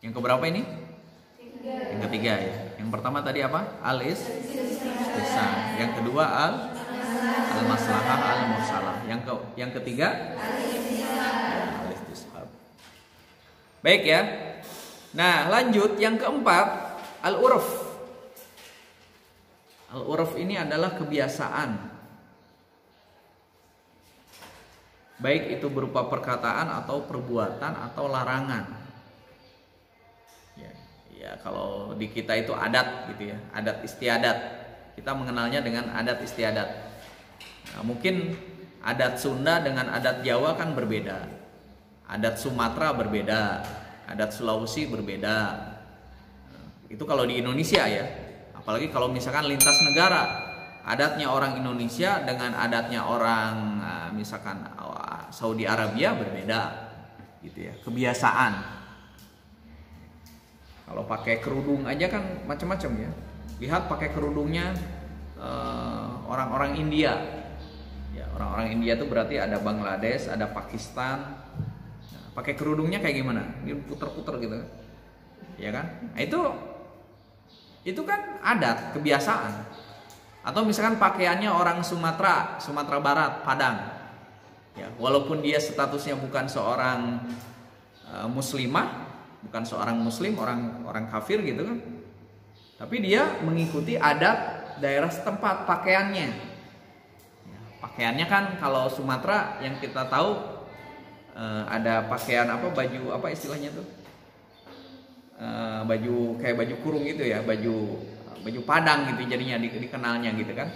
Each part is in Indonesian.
Yang keberapa ini? Yang ketiga ya. Yang pertama tadi apa? Al-istisna. Yang kedua al-maslahah al-mursalah. Yang ketiga al-istishab. Baik ya. Nah, lanjut yang keempat, al-urf. Al-urf ini adalah kebiasaan. Baik itu berupa perkataan atau perbuatan atau larangan. Ya, kalau di kita itu adat gitu ya, adat istiadat. Kita mengenalnya dengan adat istiadat. Nah, mungkin adat Sunda dengan adat Jawa kan berbeda. Adat Sumatera berbeda, adat Sulawesi berbeda. Itu kalau di Indonesia ya. Apalagi kalau misalkan lintas negara, adatnya orang Indonesia dengan adatnya orang misalkan Saudi Arabia berbeda gitu ya, kebiasaan. Kalau pakai kerudung aja kan macam-macam ya. Lihat pakai kerudungnya orang-orang India. Ya, orang-orang India itu berarti ada Bangladesh, ada Pakistan. Nah, pakai kerudungnya kayak gimana? Dia puter-puter gitu kan. Ya kan? Nah, itu kan adat, kebiasaan. Atau misalkan pakaiannya orang Sumatera Barat, Padang. Ya, walaupun dia statusnya bukan seorang muslimah, bukan seorang muslim, orang kafir gitu kan. Tapi dia mengikuti adat daerah setempat pakaiannya. Ya, pakaiannya kan kalau Sumatera yang kita tahu ada pakaian apa, baju apa istilahnya tuh? Baju kayak baju kurung gitu ya, baju Padang gitu jadinya dikenalnya gitu kan.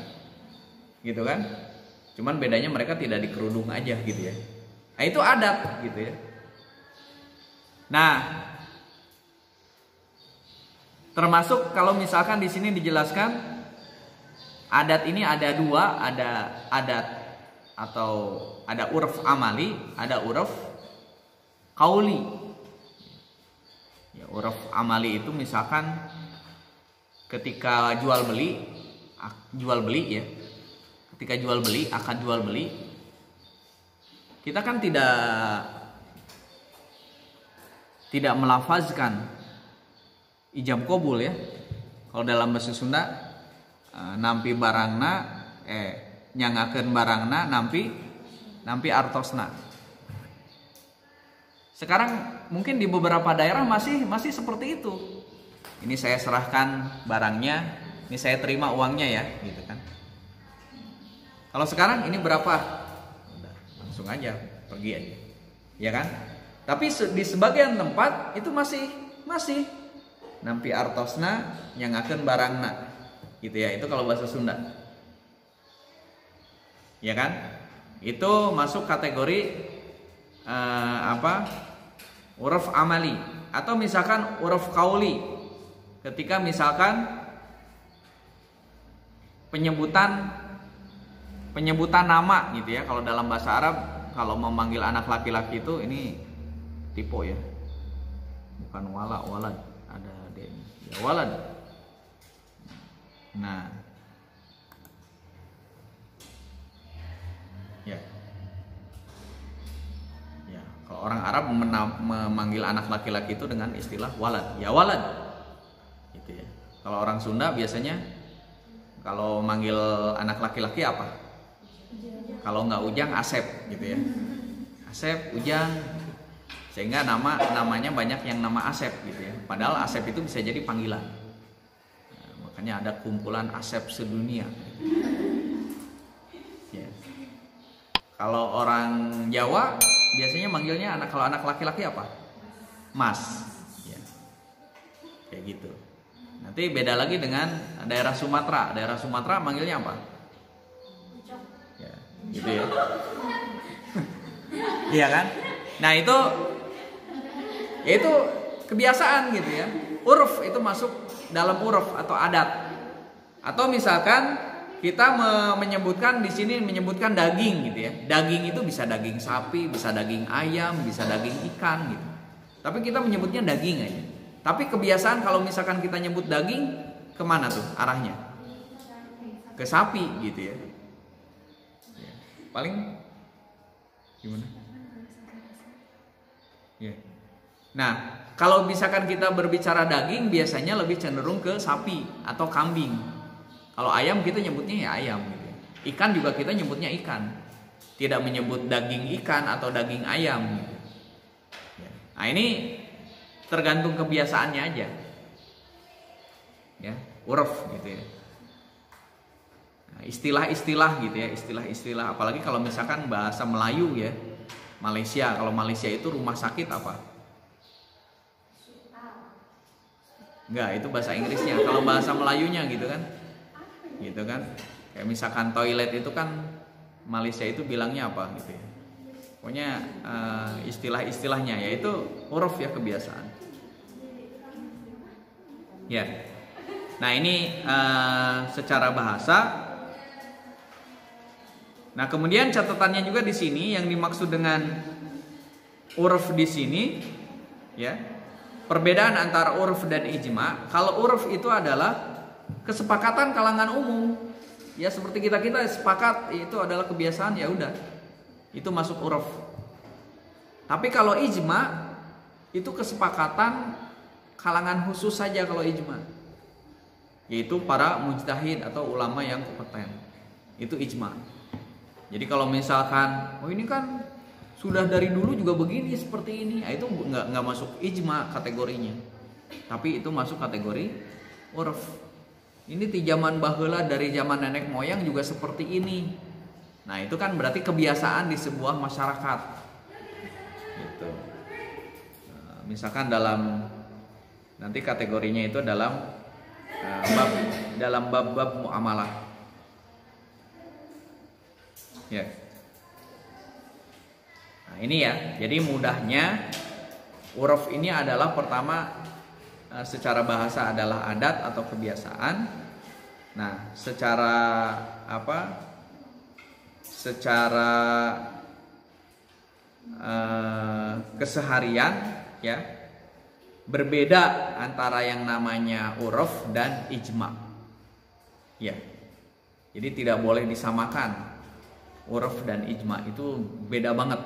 Gitu kan? Cuman bedanya mereka tidak di kerudung aja gitu ya. Nah, itu adat gitu ya. Nah, termasuk kalau misalkan di sini dijelaskan adat ini ada dua, ada adat atau ada urf amali, ada urf qauli. Ya, urf amali itu misalkan ketika jual beli ya. Ketika akad jual beli, kita kan tidak melafazkan ijab qabul ya. Kalau dalam bahasa Sunda nampi barangna nyangakeun barangna nampi artosna. Sekarang mungkin di beberapa daerah masih seperti itu. Ini saya serahkan barangnya, ini saya terima uangnya ya, gitu kan. Kalau sekarang ini berapa? Udah, langsung aja pergi aja. Ya kan? Tapi di sebagian tempat itu masih nampi artosna nyangakeun barangna. Gitu ya. Itu kalau bahasa Sunda. Ya kan? Itu masuk kategori uruf amali atau misalkan uruf qauli. Ketika misalkan penyebutan nama gitu ya. Kalau dalam bahasa Arab kalau memanggil anak laki-laki itu ini tipe ya. Bukan walad, ada D ya, walad. Nah. Ya. Ya, kalau orang Arab memanggil anak laki-laki itu dengan istilah walad. Ya walad. Gitu ya. Kalau orang Sunda biasanya kalau manggil anak laki-laki apa? Kalau nggak Ujang, Asep gitu ya. Asep, Ujang. Sehingga namanya banyak yang nama Asep gitu ya. Padahal Asep itu bisa jadi panggilan. Nah, makanya ada kumpulan Asep sedunia. Ya. Kalau orang Jawa biasanya manggilnya kalau anak laki-laki apa? Mas. Ya. Kayak gitu. Nanti beda lagi dengan daerah Sumatera. Daerah Sumatera manggilnya apa? Ya, gitu ya. Iya kan? Nah, itu kebiasaan gitu ya. Uruf itu masuk dalam uruf atau adat. Atau misalkan kita menyebutkan di sini menyebutkan daging gitu ya. Daging itu bisa daging sapi, bisa daging ayam, bisa daging ikan gitu. Tapi kita menyebutnya daging aja. Tapi kebiasaan kalau misalkan kita nyebut daging, kemana tuh arahnya? Ke sapi gitu ya. Paling gimana? Ya. Nah, Kalau misalkan kita berbicara daging, biasanya lebih cenderung ke sapi atau kambing. Kalau ayam kita nyebutnya ya ayam gitu. Ikan juga kita nyebutnya ikan. Tidak menyebut daging ikan atau daging ayam gitu. Nah, ini tergantung kebiasaannya aja. Ya, uruf gitu ya. Nah, istilah-istilah gitu ya, istilah-istilah apalagi kalau misalkan bahasa Melayu ya. Malaysia, kalau Malaysia itu rumah sakit apa? Enggak, itu bahasa Inggrisnya. Kalau bahasa Melayunya gitu kan. Gitu kan. Kayak misalkan toilet itu kan Malaysia itu bilangnya apa gitu ya. Pokoknya istilah-istilahnya yaitu huruf ya, kebiasaan. Ya. Nah, ini secara bahasa. Nah, kemudian catatannya juga di sini yang dimaksud dengan uruf di sini ya. Perbedaan antara uruf dan ijma. Kalau uruf itu adalah kesepakatan kalangan umum. Ya seperti kita sepakat itu adalah kebiasaan, ya udah. Itu masuk uruf. Tapi kalau ijma itu kesepakatan kalangan khusus saja kalau ijma. Yaitu para mujtahid atau ulama yang kompeten. Itu ijma. Jadi kalau misalkan, oh ini kan sudah dari dulu juga begini seperti ini, itu nggak masuk ijma kategorinya, tapi itu masuk kategori uruf. Ini di zaman baheula dari zaman nenek moyang juga seperti ini. Nah itu kan berarti kebiasaan di sebuah masyarakat. Gitu. Nah, misalkan dalam nanti kategorinya itu dalam bab muamalah. Ya. Nah, ini ya. Jadi mudahnya uruf ini adalah pertama secara bahasa adalah adat atau kebiasaan. Nah, secara apa? Secara keseharian ya. Berbeda antara yang namanya uruf dan ijma. Ya. Jadi tidak boleh disamakan. Uruf dan ijma itu beda banget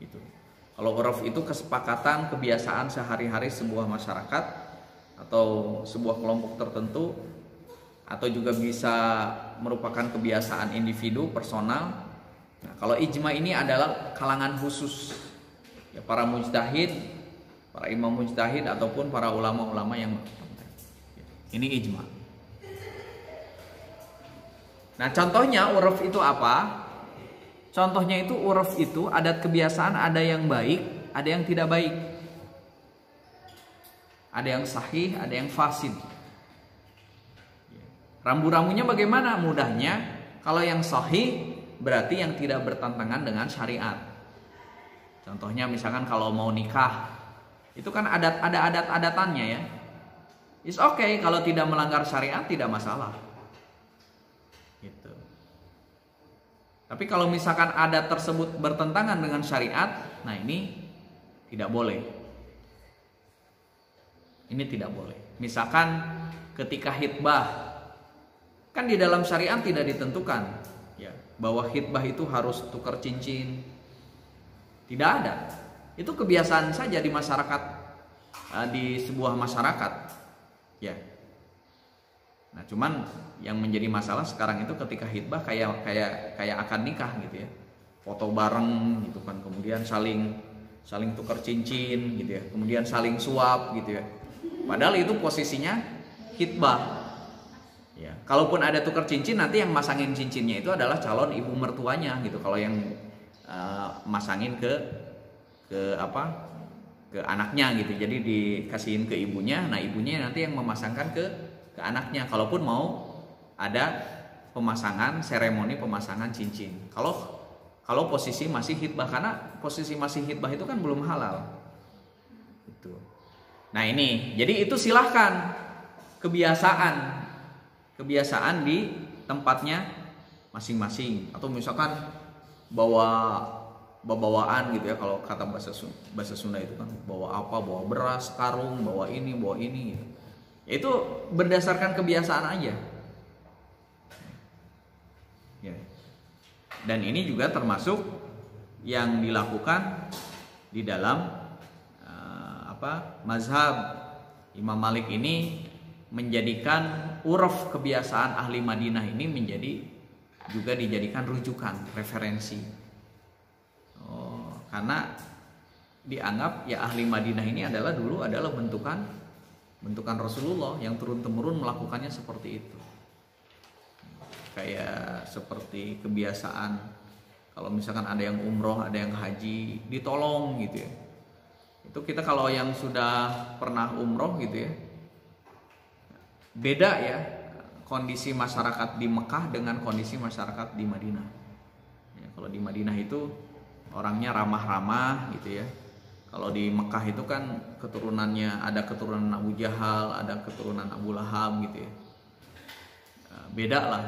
gitu. Kalau uruf itu kesepakatan kebiasaan sehari-hari sebuah masyarakat atau sebuah kelompok tertentu, atau juga bisa merupakan kebiasaan individu personal. Nah, kalau ijma ini adalah kalangan khusus ya, para mujtahid, para imam mujtahid ataupun para ulama-ulama yang ini ijma. Nah, contohnya uruf itu apa? Contohnya itu uruf itu adat kebiasaan, ada yang baik, ada yang tidak baik. Ada yang sahih, ada yang fasid. Rambu-rambunya bagaimana? Mudahnya, kalau yang sahih berarti yang tidak bertentangan dengan syariat. Contohnya misalkan kalau mau nikah, itu kan ada adat-adatannya ya. It's okay kalau tidak melanggar syariat, tidak masalah. Gitu. Tapi kalau misalkan adat tersebut bertentangan dengan syariat, nah ini tidak boleh. Ini tidak boleh. Misalkan ketika khitbah, kan di dalam syariat tidak ditentukan ya, bahwa khitbah itu harus tukar cincin. Tidak ada. Itu kebiasaan saja di masyarakat, di sebuah masyarakat. Ya. Nah, cuman yang menjadi masalah sekarang itu ketika khitbah kayak akad nikah gitu ya. Foto bareng gitu kan, kemudian saling tukar cincin gitu ya. Kemudian saling suap gitu ya. Padahal itu posisinya khitbah. Ya, kalaupun ada tukar cincin, nanti yang masangin cincinnya itu adalah calon ibu mertuanya gitu. Kalau yang masangin ke anaknya gitu. Jadi dikasihin ke ibunya, nah ibunya nanti yang memasangkan ke anaknya. Kalaupun mau ada pemasangan, seremoni pemasangan cincin. Kalau posisi masih khitbah, karena posisi masih khitbah itu kan belum halal. Gitu. Nah ini, jadi itu silahkan kebiasaan di tempatnya masing-masing. Atau misalkan bawaan gitu ya, kalau kata bahasa Sunda itu kan bawa apa, bawa beras, karung, bawa ini gitu. Itu berdasarkan kebiasaan aja. Ya. Dan ini juga termasuk yang dilakukan di dalam mazhab Imam Malik ini menjadikan uruf kebiasaan ahli Madinah ini juga dijadikan rujukan, referensi. Karena dianggap ya ahli Madinah ini dulu adalah bentukan Rasulullah yang turun-temurun melakukannya seperti itu. Kayak seperti kebiasaan kalau misalkan ada yang umroh, ada yang haji, ditolong gitu ya. Itu kita kalau yang sudah pernah umroh gitu ya, beda ya kondisi masyarakat di Mekah dengan kondisi masyarakat di Madinah. Ya, kalau di Madinah itu orangnya ramah-ramah gitu ya. Kalau di Mekah itu kan keturunannya ada keturunan Abu Jahal, ada keturunan Abu Lahab gitu ya. Beda lah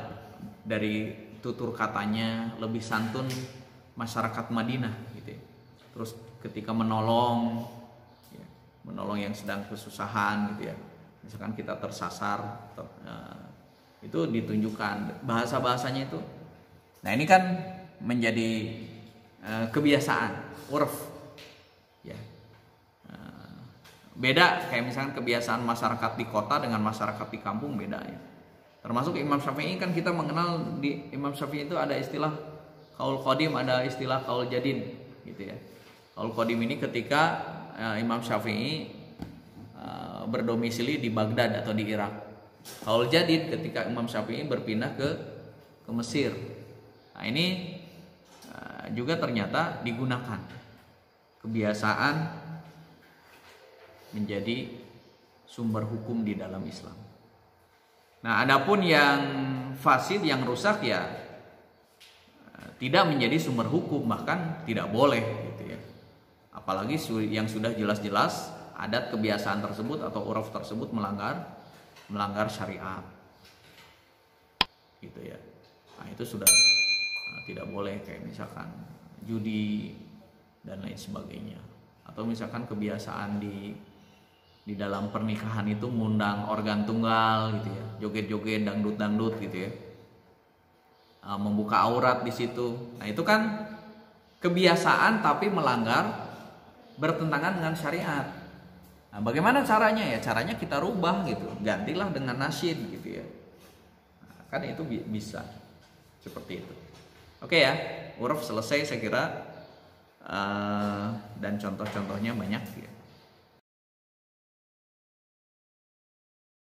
dari tutur katanya, lebih santun masyarakat Madinah gitu ya. Terus ketika menolong yang sedang kesusahan gitu ya, misalkan kita tersasar, itu ditunjukkan bahasa-bahasanya itu. Nah ini kan menjadi kebiasaan, urf ya. Beda kayak misalkan kebiasaan masyarakat di kota dengan masyarakat di kampung beda ya. Termasuk Imam Syafi'i kan kita mengenal di Imam Syafi'i itu ada istilah qaul qadim, ada istilah qaul jadid gitu ya. Qaul qadim ini ketika Imam Syafi'i berdomisili di Baghdad atau di Irak. Qaul jadid ketika Imam Syafi'i berpindah ke Mesir. Nah, ini juga ternyata digunakan kebiasaan menjadi sumber hukum di dalam Islam. Nah, adapun yang fasid, yang rusak ya tidak menjadi sumber hukum, bahkan tidak boleh gitu ya. Apalagi yang sudah jelas-jelas adat kebiasaan tersebut atau uruf tersebut melanggar syariat. Gitu ya. Nah, itu sudah tidak boleh, kayak misalkan judi dan lain sebagainya. Atau misalkan kebiasaan di dalam pernikahan itu mengundang organ tunggal gitu ya, joget-joget, dangdut-dangdut gitu ya, membuka aurat di situ. Nah itu kan kebiasaan tapi bertentangan dengan syariat. Nah bagaimana caranya ya? Caranya kita rubah gitu, gantilah dengan nasyid gitu ya. Nah, kan itu bisa seperti itu. Oke ya, uruf selesai saya kira, dan contoh-contohnya banyak ya.